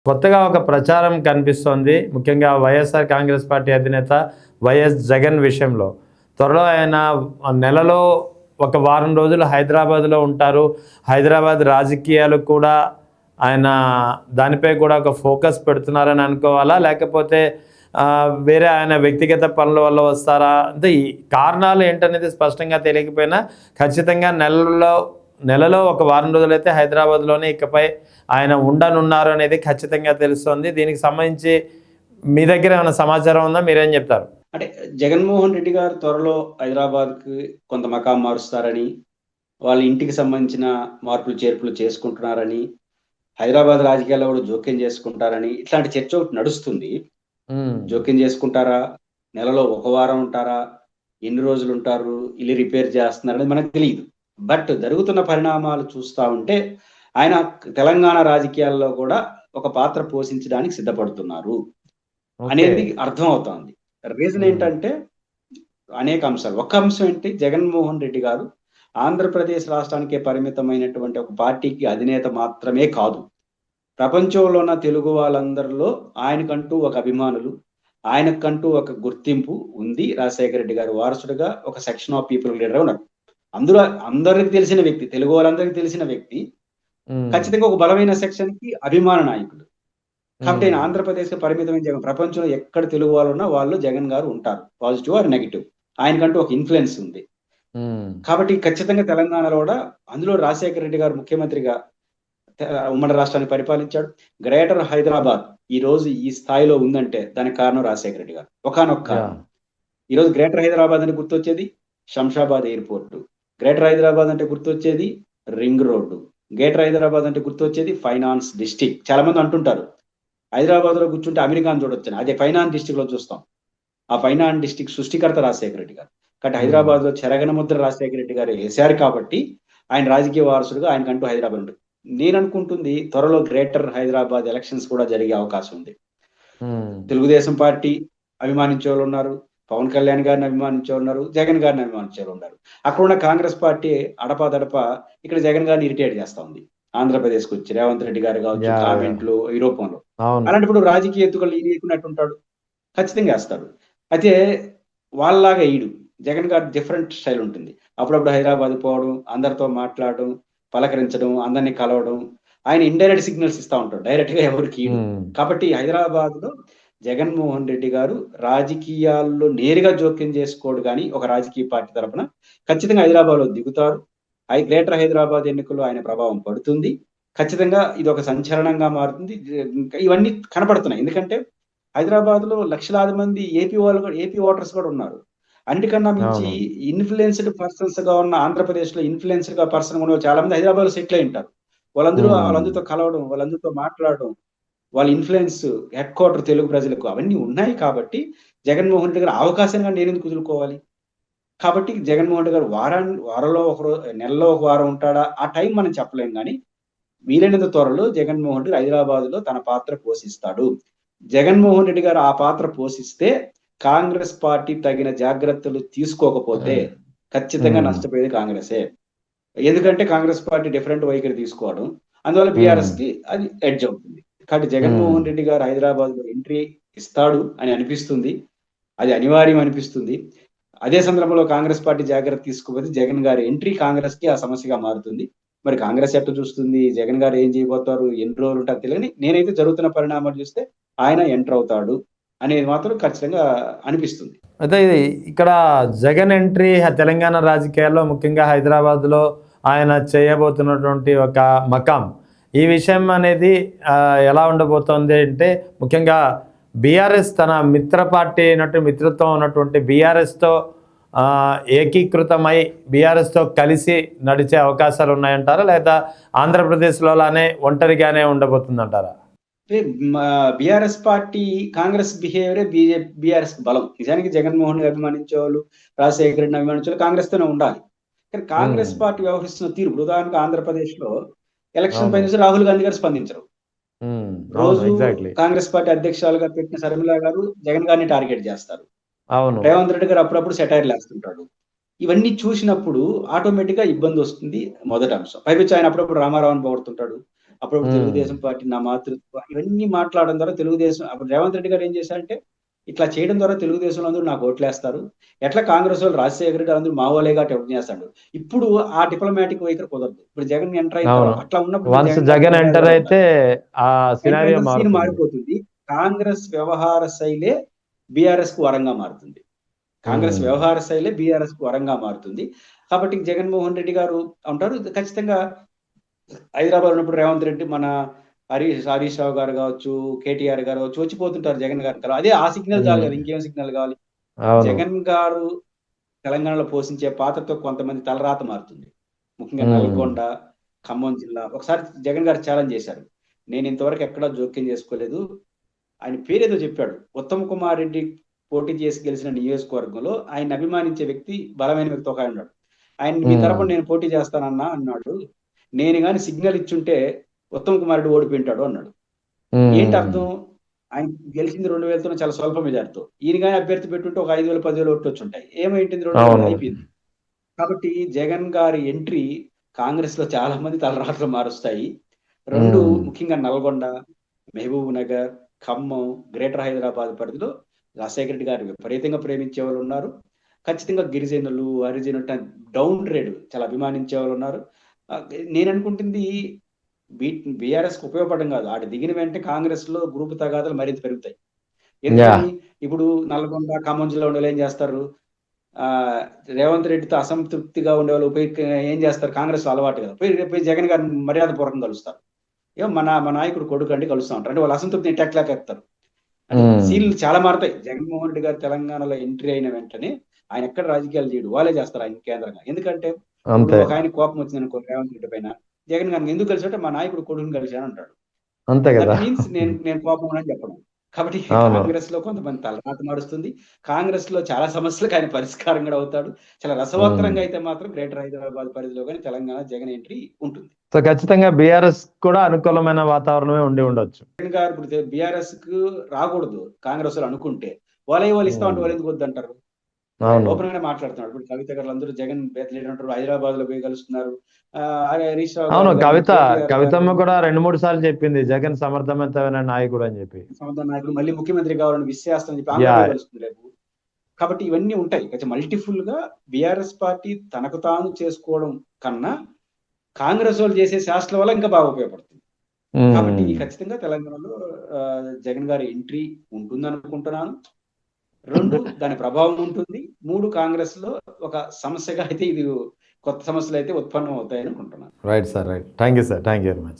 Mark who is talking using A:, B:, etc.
A: కొత్తగా ఒక ప్రచారం కనిపిస్తోంది. ముఖ్యంగా వైఎస్ఆర్ కాంగ్రెస్ పార్టీ అధినేత వైఎస్ జగన్ విషయంలో. త్వరలో ఆయన నెలలో ఒక వారం రోజులు హైదరాబాద్‌లో ఉంటారు. హైదరాబాద్ రాజకీయాలు కూడా ఆయన దానిపై కూడా ఒక ఫోకస్ పెడుతున్నారని అనుకోవాలా? లేకపోతే వేరే ఆయన వ్యక్తిగత పనుల వల్ల వస్తారా? అంటే ఈ కారణాలు ఏంటనేది స్పష్టంగా తెలియకపోయినా ఖచ్చితంగా నెలలో ఒక వారం రోజులైతే హైదరాబాద్‌లోనే ఇకపై ఆయన ఉండనున్నారు అనేది ఖచ్చితంగా తెలుస్తోంది. దీనికి సంబంధించి మీ దగ్గర ఏమైనా సమాచారం ఉందా? మీరేం చెప్తారు?
B: అంటే జగన్మోహన్ రెడ్డి గారు త్వరలో హైదరాబాద్‌కి కొంత మకాం మారుస్తారని, వాళ్ళ ఇంటికి సంబంధించిన మార్పులు, చేర్పులు చేసుకుంటున్నారని, హైదరాబాద్ రాజకీయాల్లో కూడా జోక్యం చేసుకుంటారని ఇట్లాంటి చర్చ ఒకటి నడుస్తుంది. జోక్యం చేసుకుంటారా? నెలలో ఒక వారం ఉంటారా? ఎన్ని రోజులుంటారు? ఇల్లు రిపేర్ చేస్తున్నారనేది మనకు తెలీదు. బట్ జరుగుతున్న పరిణామాలు చూస్తా ఉంటే ఆయన తెలంగాణ రాజకీయాల్లో కూడా ఒక పాత్ర పోషించడానికి సిద్ధపడుతున్నారు అనేది అర్థమవుతోంది. రీజన్ ఏంటంటే అనేక అంశాలు. ఒక అంశం ఏంటి, జగన్మోహన్ రెడ్డి గారు ఆంధ్రప్రదేశ్ రాష్ట్రానికే పరిమితమైనటువంటి ఒక పార్టీకి అధినేత మాత్రమే కాదు. ప్రపంచంలో ఉన్న తెలుగు వాళ్ళందరిలో ఆయనకంటూ ఒక అభిమానులు, ఆయనకంటూ ఒక గుర్తింపు ఉంది. రాజశేఖర రెడ్డి గారి వారసుడిగా ఒక సెక్షన్ ఆఫ్ పీపుల్ లీడర్ ఉన్నారు. అందులో అందరికి తెలిసిన వ్యక్తి, తెలుగు వాళ్ళందరికీ తెలిసిన వ్యక్తి, ఖచ్చితంగా ఒక బలమైన సెక్షన్ కి అభిమాన నాయకుడు. కాబట్టి ఆయన ఆంధ్రప్రదేశ్ పరిమితమైన జగన్, ప్రపంచంలో ఎక్కడ తెలుగు వాళ్ళు ఉన్నా వాళ్ళు జగన్ గారు ఉంటారు, పాజిటివ్ ఆర్ నెగిటివ్. ఆయనకంటూ ఒక ఇన్ఫ్లుయెన్స్ ఉంది. కాబట్టి ఖచ్చితంగా తెలంగాణలో కూడా, అందులో రాజశేఖర రెడ్డి గారు ముఖ్యమంత్రిగా ఉమ్మడి రాష్ట్రాన్ని పరిపాలించాడు. గ్రేటర్ హైదరాబాద్ ఈ రోజు ఈ స్థాయిలో ఉందంటే దానికి కారణం రాజశేఖర రెడ్డి గారు. ఒకానొక్క ఈ రోజు గ్రేటర్ హైదరాబాద్ అంటే గుర్తొచ్చేది శంషాబాద్ ఎయిర్పోర్ట్, గ్రేటర్ హైదరాబాద్ అంటే గుర్తొచ్చేది రింగ్ రోడ్డు, గ్రేటర్ హైదరాబాద్ అంటే గుర్తొచ్చేది ఫైనాన్స్ డిస్టిక్. చాలా మంది అంటుంటారు హైదరాబాద్ లో కూర్చుంటే అమెరికాను చూడొచ్చు, అదే ఫైనాన్స్ డిస్టిక్ లో చూస్తాం. ఆ ఫైనాన్స్ డిస్టిక్ సృష్టికర్త రాజశేఖర రెడ్డి గారు. కాబట్టి హైదరాబాద్ లో చెరగన ముద్ర రాజశేఖర రెడ్డి గారు వేశారు కాబట్టి ఆయన రాజకీయ వారసుడుగా ఆయనకంటూ హైదరాబాద్ ఉంటుంది. నేను అనుకుంటుంది త్వరలో గ్రేటర్ హైదరాబాద్ ఎలక్షన్స్ కూడా జరిగే అవకాశం ఉంది. తెలుగుదేశం పార్టీ అభిమానించే వాళ్ళు ఉన్నారు, పవన్ కళ్యాణ్ గారిని అభిమానించే ఉన్నారు, జగన్ గారిని అభిమానించే ఉన్నారు. అక్కడ ఉన్న కాంగ్రెస్ పార్టీ అడపాదడప ఇక్కడ జగన్ గారిని ఇరిటేట్ చేస్తా ఉంది. ఆంధ్రప్రదేశ్ కు వచ్చి రేవంత్ రెడ్డి గారు కావచ్చు, కామెంట్లు ఈ రూపంలో. అలాంటప్పుడు రాజకీయ ఎత్తుకలు ఈయనకున్నట్టు ఉంటాడు, ఖచ్చితంగా వేస్తాడు. అయితే వాళ్ళలాగా ఈడు జగన్ గారు డిఫరెంట్ స్టైల్ ఉంటుంది. అప్పుడప్పుడు హైదరాబాద్ పోవడం, అందరితో మాట్లాడడం, పలకరించడం, అందరినీ కలవడం. ఆయన ఇండైరెక్ట్ సిగ్నల్స్ ఇస్తా ఉంటాడు, డైరెక్ట్ గా ఎవరికి. కాబట్టి హైదరాబాద్ లో జగన్మోహన్ రెడ్డి గారు రాజకీయాల్లో నేరుగా జోక్యం చేసుకోడు, కానీ ఒక రాజకీయ పార్టీ తరఫున ఖచ్చితంగా హైదరాబాద్ లో దిగుతారు. గ్రేటర్ హైదరాబాద్ ఎన్నికల్లో ఆయన ప్రభావం పడుతుంది. ఖచ్చితంగా ఇది ఒక సంచలనంగా మారుతుంది. ఇవన్నీ కనపడుతున్నాయి. ఎందుకంటే హైదరాబాద్ లో లక్షలాది మంది ఏపీ ఓటర్స్ కూడా ఉన్నారు. అన్నిటికన్నా మించి ఇన్ఫ్లుయెన్స్డ్ పర్సన్స్ గా ఉన్న ఆంధ్రప్రదేశ్ లో ఇన్ఫ్లుయెన్స్డ్ గా పర్సన్ ఉన్న చాలా మంది హైదరాబాద్ లో సెటిల్ అయి ఉంటారు. వాళ్ళందరితో కలవడం, వాళ్ళందరితో మాట్లాడడం, వాళ్ళ ఇన్ఫ్లుయెన్స్ హెడ్ క్వార్టర్ తెలుగు ప్రజలకు అవన్నీ ఉన్నాయి. కాబట్టి జగన్మోహన్ రెడ్డి గారు అవకాశంగా నేను ఎందుకు కుదులుకోవాలి? కాబట్టి జగన్మోహన్ రెడ్డి గారు వారంలో నెలలో ఒక వారం ఉంటాడా, ఆ టైం మనం చెప్పలేం. కానీ వీలైనంత త్వరలో జగన్మోహన్ రెడ్డి హైదరాబాద్ లో తన పాత్ర పోషిస్తాడు. జగన్మోహన్ రెడ్డి గారు ఆ పాత్ర పోషిస్తే కాంగ్రెస్ పార్టీ తగిన జాగ్రత్తలు తీసుకోకపోతే ఖచ్చితంగా నష్టపోయేది కాంగ్రెసే. ఎందుకంటే కాంగ్రెస్ పార్టీ డిఫరెంట్ వైఖరి తీసుకోవడం, అందువల్ల బీఆర్ఎస్ కి అది ఎడ్జ్ అవుతుంది. కాబట్టి జగన్మోహన్ రెడ్డి గారు హైదరాబాద్ లో ఎంట్రీ ఇస్తాడు అని అనిపిస్తుంది, అది అనివార్యం అనిపిస్తుంది. అదే సందర్భంలో కాంగ్రెస్ పార్టీ జాగ్రత్త తీసుకోకపోతే జగన్ గారి ఎంట్రీ కాంగ్రెస్ కి ఆ సమస్యగా మారుతుంది. మరి కాంగ్రెస్ ఎట్లా చూస్తుంది, జగన్ గారు ఏం చేయబోతారు, ఎన్ని రోజులు ఉంటారు తెలియని, నేనైతే జరుగుతున్న పరిణామాలు చూస్తే ఆయన ఎంటర్ అవుతాడు అనేది మాత్రం ఖచ్చితంగా అనిపిస్తుంది.
A: అయితే ఇక్కడ జగన్ ఎంట్రీ తెలంగాణ రాజకీయాల్లో ముఖ్యంగా హైదరాబాద్లో ఆయన చేయబోతున్నటువంటి ఒక మకాం, ఈ విషయం అనేది ఎలా ఉండబోతోంది అంటే, ముఖ్యంగా బీఆర్ఎస్ తన మిత్ర పార్టీ అయినట్టు మిత్రత్వం ఉన్నటువంటి బీఆర్ఎస్తో ఏకీకృతమై బీఆర్ఎస్తో కలిసి నడిచే అవకాశాలు ఉన్నాయంటారా, లేదా ఆంధ్రప్రదేశ్లోనే ఒంటరిగానే ఉండబోతుందంటారా?
B: బీఆర్ఎస్ పార్టీ కాంగ్రెస్ బిహేవియరే బీఆర్ఎస్ బలం. నిజానికి జగన్మోహన్ రెడ్డి అభిమానించే వాళ్ళు, రాజశేఖర రెడ్డిని అభిమానించే వాళ్ళు కాంగ్రెస్ తోనే ఉండాలి. కానీ కాంగ్రెస్ పార్టీ వ్యవహరిస్తున్న తీరు, ఉదాహరణకు ఆంధ్రప్రదేశ్ లో ఎలక్షన్ పై చూసి రాహుల్ గాంధీ గారు స్పందించరు. రోజు కాంగ్రెస్ పార్టీ అధ్యక్షులుగా పెట్టిన శర్మిల గారు జగన్ గారిని టార్గెట్ చేస్తారు. రేవంత్ రెడ్డి గారు అప్పుడప్పుడు సెటైర్లు వేస్తుంటాడు. ఇవన్నీ చూసినప్పుడు ఆటోమేటిక్ గా ఇబ్బంది వస్తుంది. మొదటి అంశం. పైపించి ఆయన అప్పుడప్పుడు రామారావుని పొగుడుతుంటాడు, అప్పుడు
A: ఉమ్,
B: తెలుగుదేశం పార్టీ నా మాతృత్వ ఇవన్నీ మాట్లాడడం ద్వారా తెలుగుదేశం అప్పుడు రేవంత్ రెడ్డి గారు ఏం చేశారంటే ఇట్లా చేయడం ద్వారా తెలుగుదేశంలో అందరూ నాకు ఓట్లేస్తారు. ఎట్లా కాంగ్రెస్ వాళ్ళు రాజశేఖర రెడ్డి అందరూ మావోలేగా ఎవరు చేస్తాడు. ఇప్పుడు ఆ డిప్లొమాటిక్ వైఖరి కుదరదు. ఇప్పుడు జగన్ ఎంటర్ అయిన
A: అవును.
B: తర్వాత అట్లా ఉన్నప్పుడు
A: వన్స్
B: జగన్ గారు
A: జగన్ ఎంటర్
B: తెలివిగా
A: అయితే
B: ఉండాలి.
A: ఆ సినారియో
B: వెంటనే సీన్
A: మారుతుంది.
B: మారిపోతుంది. కాంగ్రెస్ వ్యవహార శైలే బీఆర్ఎస్ కు వరంగా మారుతుంది. కాంగ్రెస్
A: ఉమ్,
B: వ్యవహార శైలే బీఆర్ఎస్ కు వరంగా మారుతుంది. కాబట్టి జగన్మోహన్ రెడ్డి గారు అంటారు ఖచ్చితంగా హైదరాబాద్ ఉన్నప్పుడు రేవంత్ రెడ్డి మన హరీష్ రావు గారు కావచ్చు, కేటీఆర్ గారు కావచ్చు వచ్చిపోతుంటారు జగన్ గారు. అదే ఆ సిగ్నల్ చాలు
A: ఉమ్,
B: కదా, ఇంకేం సిగ్నల్ కావాలి.
A: అవును.
B: జగన్ గారు తెలంగాణలో పోషించే పాత్రతో కొంతమంది తలరాత మారుతుంది. ముఖ్యంగా
A: ఉమ్,
B: నల్గొండ, ఖమ్మం జిల్లా. ఒకసారి జగన్ గారు ఛాలెంజ్ చేశారు. నేను ఇంతవరకు ఎక్కడా జోక్యం చేసుకోలేదు. ఆయన పేరేదో చెప్పాడు. ఉత్తమ్ కుమార్ రెడ్డి పోటీ చేసి గెలిచిన నియోజకవర్గంలో ఆయన అభిమానించే వ్యక్తి, బలమైన వ్యక్తి ఒక ఆయన ఉన్నాడు. ఆయన మీ
A: ఉమ్,
B: తరపున నేను పోటీ చేస్తానన్నా అన్నాడు. నేను కానీ సిగ్నల్ ఇచ్చుంటే ఉత్తమ్ కుమార్ రెడ్డి ఓడిపోయింటాడు అన్నాడు. ఏంటి
A: ఉమ్,
B: అర్థం? ఆయన గెలిచింది 2000తో చాలా స్వల్ప మెజార్టీతో. ఈయన కానీ అభ్యర్థి పెట్టుంటే ఒక 5,000, 10,000 ఓట్లు వచ్చి ఉంటాయి. ఏమైంటుంది? 2,000
A: అవును.
B: అయిపోయింది. కాబట్టి జగన్ గారి ఎంట్రీ కాంగ్రెస్ లో చాలా మంది తలరాత్రులు మారుస్తాయి. రెండు,
A: ఉమ్,
B: ముఖ్యంగా నల్గొండ, మహబూబ్ నగర్, ఖమ్మం, గ్రేటర్ హైదరాబాద్ పరిధిలో రాజశేఖర రెడ్డి గారు విపరీతంగా ప్రేమించే వాళ్ళు ఉన్నారు. ఖచ్చితంగా గిరిజనులు, హరిజనులు డౌన్ రేడ్ చాలా అభిమానించే వాళ్ళు ఉన్నారు. ఆ, నేను అనుకుంటుంది బీఆర్ఎస్ కు ఉపయోగపడడం కాదు, ఆడ దిగిన వెంటనే కాంగ్రెస్ లో గ్రూపు తగాదాలు మరింత పెరుగుతాయి.
A: యా,
B: ఎందుకని? ఇప్పుడు నల్గొండ, ఖమ్మం జిల్లా ఉండే వాళ్ళు ఏం చేస్తారు? ఆ రేవంత్ రెడ్డితో అసంతృప్తిగా ఉండే వాళ్ళు పోయి ఏం చేస్తారు? కాంగ్రెస్ లో అలవాటు కదా, పోయి జగన్ గారిని మర్యాద పూర్వకంగా కలుస్తారు. ఏమో మా నాయకుడు కొడుకు అండి కలుస్తా ఉంటారు. అంటే వాళ్ళు అసంతృప్తిని ఎట్టాక్లాకెత్తారు. అంటే
A: ఉమ్,
B: సీన్లు చాలా మారుతాయి. జగన్మోహన్ రెడ్డి గారు తెలంగాణలో ఎంట్రీ అయిన వెంటనే ఆయన ఎక్కడ రాజకీయాలు చేయడు, వాళ్ళే చేస్తారు ఆయన కేంద్రంగా. ఎందుకంటే ఇప్పుడు
A: అంతే.
B: ఒక ఆయన కోపం వచ్చింది అనుకో రేవంత్ రెడ్డి పైన, జగన్ గారిని ఎందుకు కలిసాడంటే మా నాయకుడు కొడుకుని కలిశాను అంటాడు.
A: అంతే
B: దట్
A: కదా.
B: మీన్స్ నేను నేను కోపం అని చెప్పడం. కాబట్టి
A: అవును.
B: కాంగ్రెస్ లో కొంతమంది తలరాత మారుస్తుంది. కాంగ్రెస్ లో చాలా సమస్యలకు ఆయన పరిష్కారం కూడా అవుతాడు. చాలా రసవత్తరంగా అయితే మాత్రం గ్రేటర్ హైదరాబాద్ పరిధిలో కానీ తెలంగాణ జగన్ ఎంట్రీ ఉంటుంది.
A: సో ఖచ్చితంగా బీఆర్ఎస్ కూడా అనుకూలమైన వాతావరణమే ఉండి ఉండొచ్చు.
B: జగన్ గారు ఇప్పుడు బీఆర్ఎస్ కు రాకూడదు కాంగ్రెస్ వాళ్ళు అనుకుంటే, వాళ్ళు ఇస్తా ఉంటే
A: ఉమ్,
B: వాళ్ళు ఎందుకు వద్దంటారు?
A: అవును.
B: ఓపెన్ గానే మాట్లాడుతున్నాడు. ఇప్పుడు కవిత గారు అందరూ జగన్ లీడర్ అంటారు, హైదరాబాద్ లో పోయి కలుస్తున్నారు. హరీష్ రావు
A: అవును.
B: గారు కానీ, కేటీఆర్ గారు
A: కవితమ్మ కూడా 2-3 సార్లు చెప్పింది జగన్ సమర్థవంతమైన నాయకుడు అని చెప్పి.
B: సమంత నాయకులు మళ్ళీ ముఖ్యమంత్రి కావాలని విశ్వాసం చెప్పి ఆమె
A: యా.
B: పోయి కలుస్తుంది రేపు. కాబట్టి ఇవన్నీ ఉంటాయి. కొంచెం మల్టిఫుల్ గా బీఆర్ఎస్ పార్టీ తనకు తాను చేసుకోవడం కన్నా కాంగ్రెస్ వాళ్ళు చేసే శాస్త్రం వల్ల ఇంకా బాగా ఉపయోగపడుతుంది. కాబట్టి
A: ఉమ్.
B: ఖచ్చితంగా తెలంగాణలో జగన్ గారి ఎంట్రీ ఉంటుంది అనుకుంటున్నాను. 2, దాని ప్రభావం ఉంటుంది. 3, కాంగ్రెస్ లో ఒక సమస్యగా అయితే ఇది కొత్త సమస్యలు అయితే ఉత్పన్నం అవుతాయని అనుకుంటున్నాను.
A: Right sir, right. Thank you sir, thank you very much.